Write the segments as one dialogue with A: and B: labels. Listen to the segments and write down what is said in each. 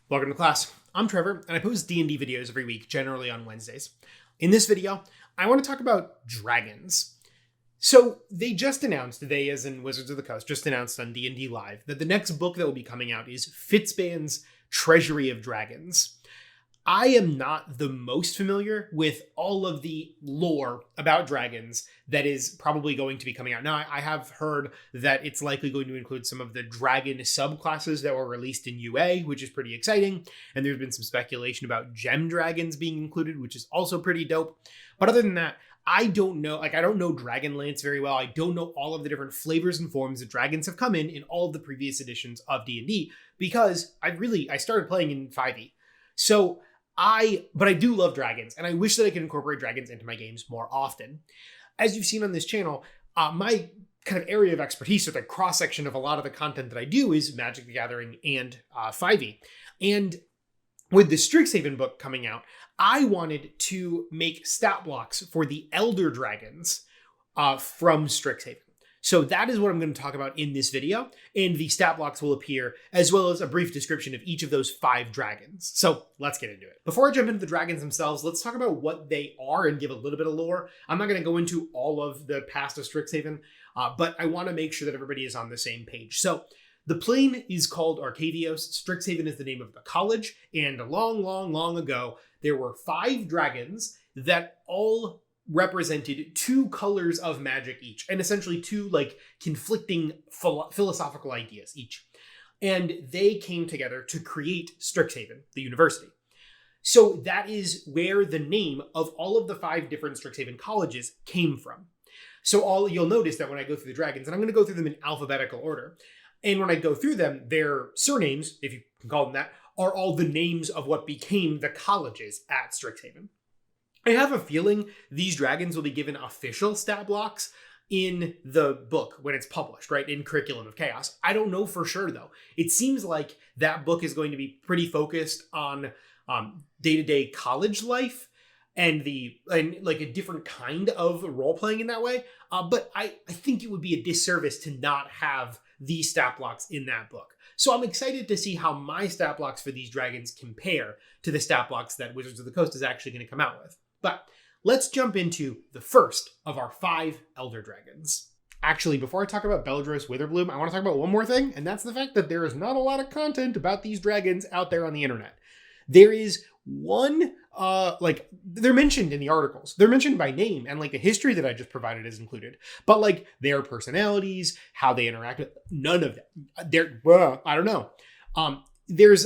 A: Welcome to class. I'm Trevor, and I post D&D videos every week, generally on Wednesdays. In this video, I want to talk about dragons. So they just announced, they as in Wizards of the Coast, just announced on D&D Live that the next book that will be coming out is Fizban's Treasury of Dragons. I am not the most familiar with all of the lore about dragons that is probably going to be coming out. Now, I have heard that it's likely going to include some of the dragon subclasses that were released in UA, which is pretty exciting. And there's been some speculation about gem dragons being included, which is also pretty dope. But other than that, I don't know, I don't know Dragonlance very well. I don't know all of the different flavors and forms that dragons have come in all of the previous editions of D&D, because I started playing in 5e. But I do love dragons, and I wish that I could incorporate dragons into my games more often. As you've seen on this channel, my kind of area of expertise, or the cross-section of a lot of the content that I do, is Magic the Gathering and 5e. And with the Strixhaven book coming out, I wanted to make stat blocks for the Elder Dragons from Strixhaven. So that is what I'm going to talk about in this video, and the stat blocks will appear, as well as a brief description of each of those 5 dragons. So let's get into it. Before I jump into the dragons themselves, let's talk about what they are and give a little bit of lore. I'm not going to go into all of the past of Strixhaven, but I want to make sure that everybody is on the same page. So the plane is called Arcavios. Strixhaven is the name of the college, and long ago, there were 5 dragons that all represented 2 colors of magic each, and essentially 2 conflicting philosophical ideas each. And they came together to create Strixhaven, the university. So that is where the name of all of the 5 different Strixhaven colleges came from. So you'll notice that when I go through the dragons, and I'm going to go through them in alphabetical order, and when I go through them, their surnames, if you can call them that, are all the names of what became the colleges at Strixhaven. I have a feeling these dragons will be given official stat blocks in the book when it's published, right? In Curriculum of Chaos. I don't know for sure, though. It seems like that book is going to be pretty focused on day-to-day college life and a different kind of role-playing in that way. But I think it would be a disservice to not have these stat blocks in that book. So I'm excited to see how my stat blocks for these dragons compare to the stat blocks that Wizards of the Coast is actually going to come out with. But let's jump into the first of our 5 Elder Dragons. Actually, before I talk about Belladros Witherbloom, I want to talk about one more thing, and that's the fact that there is not a lot of content about these dragons out there on the internet. There is one, they're mentioned in the articles. They're mentioned by name, and the history that I just provided is included. But their personalities, how they interact with, none of that. I don't know. There's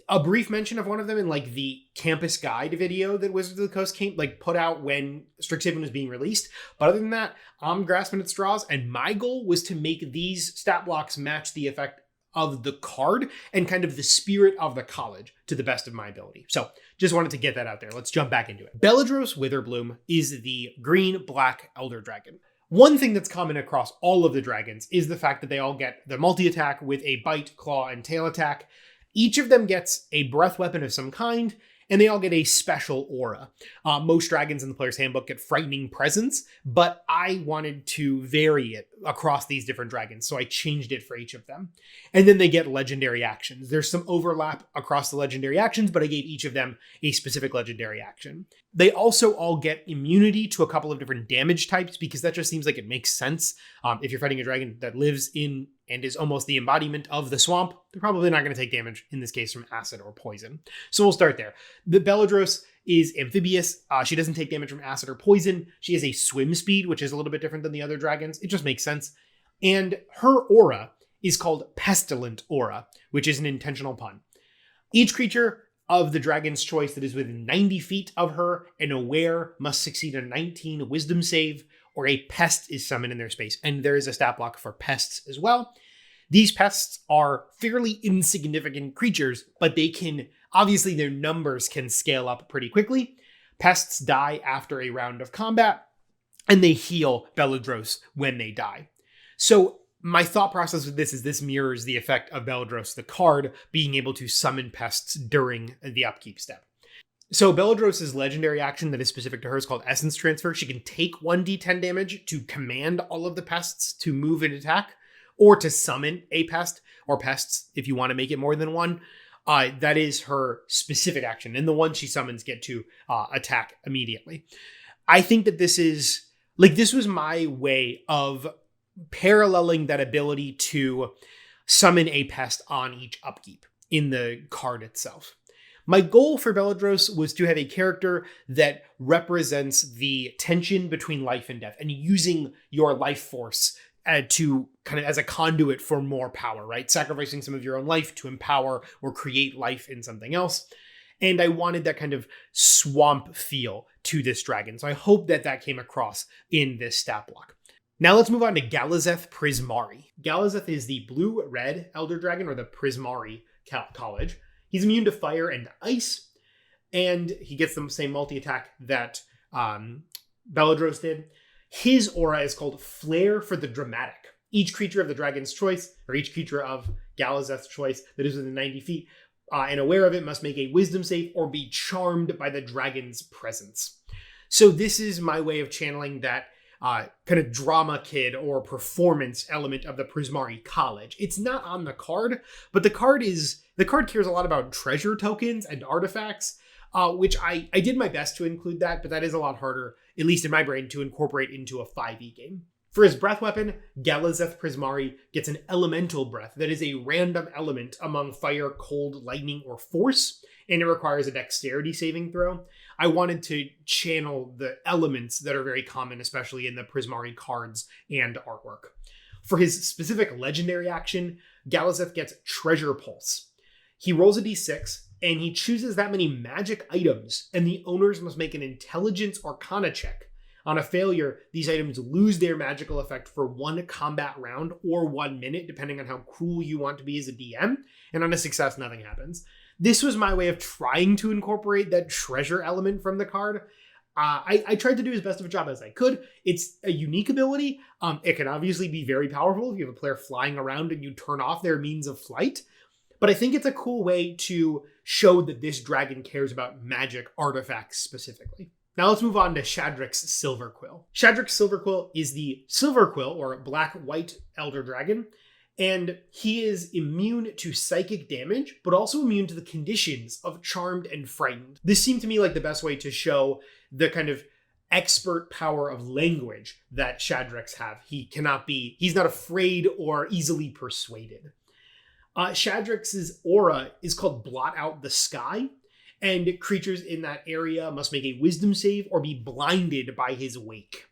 A: a brief mention of one of them in the campus guide video that Wizards of the Coast put out when Strixhaven was being released. But other than that, I'm grasping at straws, and my goal was to make these stat blocks match the effect of the card and kind of the spirit of the college to the best of my ability. So just wanted to get that out there. Let's jump back into it. Belladros Witherbloom is the green-black Elder Dragon. One thing that's common across all of the dragons is the fact that they all get the multi-attack with a bite, claw, and tail attack. Each of them gets a breath weapon of some kind, and they all get a special aura. Most dragons in the Player's Handbook get Frightening Presence, but I wanted to vary it across these different dragons, so I changed it for each of them. And then they get legendary actions. There's some overlap across the legendary actions, but I gave each of them a specific legendary action. They also all get immunity to a couple of different damage types, because that just seems like it makes sense. If you're fighting a dragon that lives in and is almost the embodiment of the swamp, they're probably not going to take damage, in this case, from acid or poison. So we'll start there. The Belladros is amphibious. She doesn't take damage from acid or poison. She has a swim speed, which is a little bit different than the other dragons. It just makes sense. And her aura is called Pestilent Aura, which is an intentional pun. Each creature of the dragon's choice that is within 90 feet of her and aware must succeed a 19 wisdom save, or a pest is summoned in their space. And there is a stat block for pests as well. These pests are fairly insignificant creatures, but obviously their numbers can scale up pretty quickly. Pests die after a round of combat, and they heal Belladros when they die. So my thought process with this mirrors the effect of Belladros, the card, being able to summon pests during the upkeep step. So Belladros' legendary action that is specific to her is called Essence Transfer. She can take 1d10 damage to command all of the pests to move and attack, or to summon a pest, or pests if you want to make it more than one. That is her specific action, and the ones she summons get to attack immediately. I think that this was my way of paralleling that ability to summon a pest on each upkeep in the card itself. My goal for Belladros was to have a character that represents the tension between life and death and using your life force to kind of as a conduit for more power, right? Sacrificing some of your own life to empower or create life in something else. And I wanted that kind of swamp feel to this dragon. So I hope that came across in this stat block. Now let's move on to Galazette Prismari. Galazette is the blue-red Elder Dragon, or the Prismari College. He's immune to fire and ice, and he gets the same multi-attack that Belladros did. His aura is called Flair for the Dramatic. Each creature of the dragon's choice, or each creature of Galazette's choice that is within 90 feet and aware of it, must make a wisdom save or be charmed by the dragon's presence. So this is my way of channeling that kind of drama kid or performance element of the Prismari College. It's not on the card, but the card cares a lot about treasure tokens and artifacts, which I did my best to include that, but that is a lot harder, at least in my brain, to incorporate into a 5e game. For his breath weapon, Galazette Prismari gets an elemental breath that is a random element among fire, cold, lightning, or force, and it requires a dexterity saving throw. I wanted to channel the elements that are very common, especially in the Prismari cards and artwork. For his specific legendary action, Galazette gets Treasure Pulse. He rolls a d6, and he chooses that many magic items, and the owners must make an Intelligence Arcana check. On a failure, these items lose their magical effect for 1 combat round or 1 minute, depending on how cruel you want to be as a DM, and on a success, nothing happens. This was my way of trying to incorporate that treasure element from the card. I tried to do as best of a job as I could. It's a unique ability. It can obviously be very powerful if you have a player flying around and you turn off their means of flight. But I think it's a cool way to show that this dragon cares about magic artifacts specifically. Now let's move on to Shadrix Silverquill. Shadrix Silverquill is the Silverquill, or black-white Elder Dragon, and he is immune to psychic damage, but also immune to the conditions of Charmed and Frightened. This seemed to me like the best way to show the kind of expert power of language that Shadrix have. He's not afraid or easily persuaded. Shadrix's aura is called Blot Out the Sky, and creatures in that area must make a wisdom save or be blinded by his wake.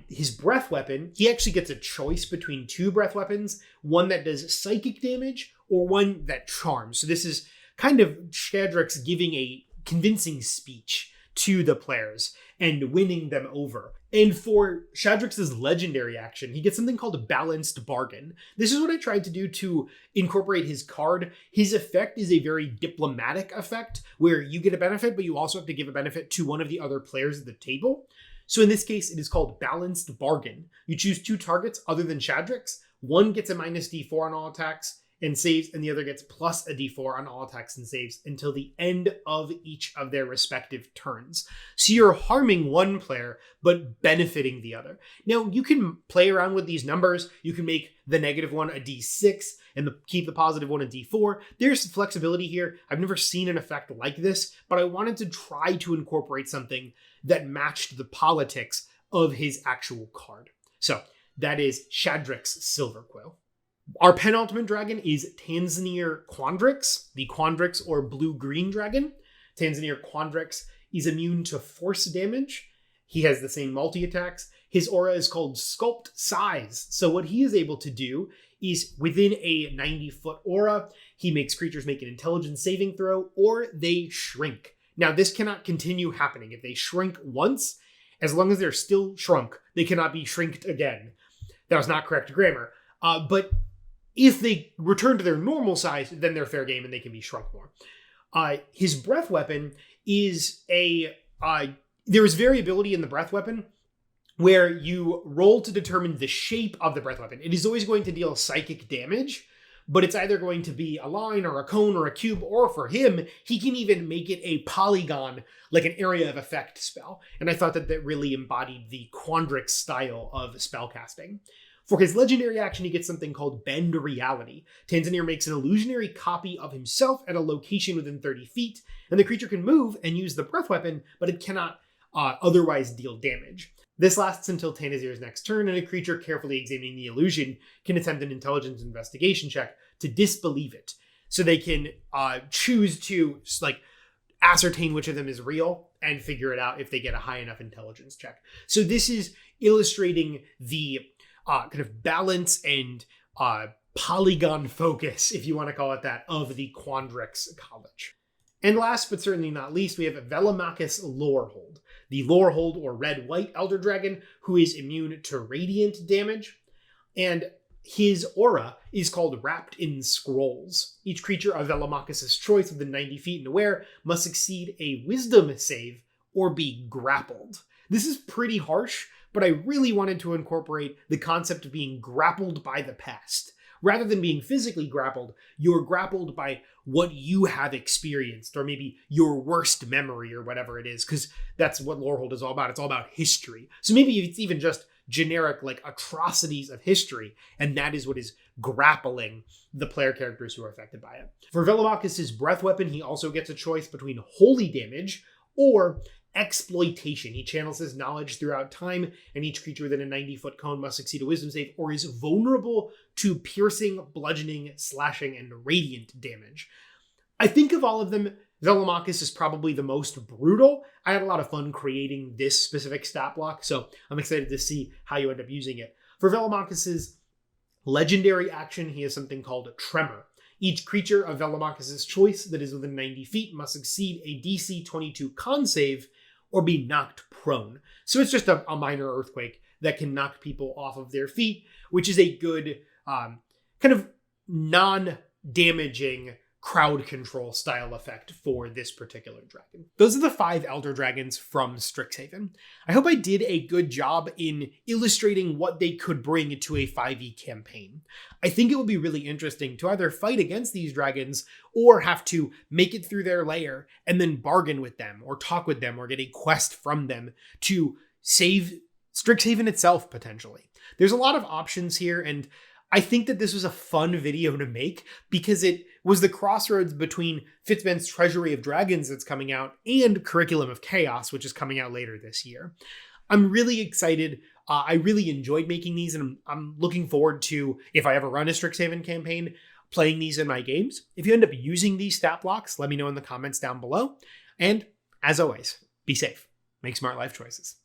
A: His breath weapon, he actually gets a choice between 2 breath weapons, one that does psychic damage or one that charms. So this is kind of Shadrix giving a convincing speech to the players and winning them over. And for Shadrix's legendary action, he gets something called a Balanced Bargain. This is what I tried to do to incorporate his card. His effect is a very diplomatic effect where you get a benefit, but you also have to give a benefit to one of the other players at the table. So in this case, it is called Balanced Bargain. You choose 2 targets other than Shadrix. One gets a minus d4 on all attacks and saves, and the other gets plus a d4 on all attacks and saves until the end of each of their respective turns. So you're harming one player, but benefiting the other. Now, you can play around with these numbers. You can make the negative one a d6 and keep the positive one a d4. There's flexibility here. I've never seen an effect like this, but I wanted to try to incorporate something that matched the politics of his actual card. So that is Shadrix Silverquill. Our penultimate dragon is Tanzania Quandrix, the Quandrix or blue-green dragon. Tanzania Quandrix is immune to force damage. He has the same multi-attacks. His aura is called Sculpt Size. So what he is able to do is within a 90-foot aura, he makes creatures make an intelligence saving throw or they shrink. Now, this cannot continue happening. If they shrink once, as long as they're still shrunk, they cannot be shrinked again. That was not correct grammar. But if they return to their normal size, then they're fair game and they can be shrunk more. His breath weapon is there is variability in the breath weapon where you roll to determine the shape of the breath weapon. It is always going to deal psychic damage, but it's either going to be a line or a cone or a cube, or for him, he can even make it a polygon, like an area of effect spell. And I thought that really embodied the Quandrix style of spellcasting. For his legendary action, he gets something called Bend Reality. Tanzania makes an illusionary copy of himself at a location within 30 feet, and the creature can move and use the breath weapon, but it cannot otherwise deal damage. This lasts until Tanzania's next turn, and a creature carefully examining the illusion can attempt an intelligence investigation check to disbelieve it. So they can choose to ascertain which of them is real and figure it out if they get a high enough intelligence check. So this is illustrating the kind of balance and polygon focus, if you want to call it that, of the Quandrix College. And last but certainly not least, we have Velomachus Lorehold, the Lorehold or red-white Elder Dragon who is immune to radiant damage. And his aura is called Wrapped in Scrolls. Each creature of Velomachus' choice within 90 feet and aware must succeed a wisdom save or be grappled. This is pretty harsh, but I really wanted to incorporate the concept of being grappled by the past. Rather than being physically grappled, you're grappled by what you have experienced, or maybe your worst memory or whatever it is, because that's what Lorehold is all about. It's all about history. So maybe it's even just generic atrocities of history, and that is what is grappling the player characters who are affected by it. For Velomachus' breath weapon, he also gets a choice between holy damage or exploitation. He channels his knowledge throughout time, and each creature within a 90-foot cone must succeed a wisdom save or is vulnerable to piercing, bludgeoning, slashing, and radiant damage. I think of all of them, Velomachus is probably the most brutal. I had a lot of fun creating this specific stat block, so I'm excited to see how you end up using it. For Velomachus' legendary action, he has something called Tremor. Each creature of Velomachus' choice that is within 90 feet must succeed a DC 22 con save or be knocked prone. So it's just a minor earthquake that can knock people off of their feet, which is a good kind of non-damaging crowd control style effect for this particular dragon. Those are the 5 Elder Dragons from Strixhaven. I hope I did a good job in illustrating what they could bring to a 5e campaign. I think it would be really interesting to either fight against these dragons or have to make it through their lair and then bargain with them or talk with them or get a quest from them to save Strixhaven itself, potentially. There's a lot of options here, and I think that this was a fun video to make because it was the crossroads between Fizban's Treasury of Dragons that's coming out and Curriculum of Chaos, which is coming out later this year. I'm really excited. I really enjoyed making these, and I'm looking forward to, if I ever run a Strixhaven campaign, playing these in my games. If you end up using these stat blocks, let me know in the comments down below. And as always, be safe. Make smart life choices.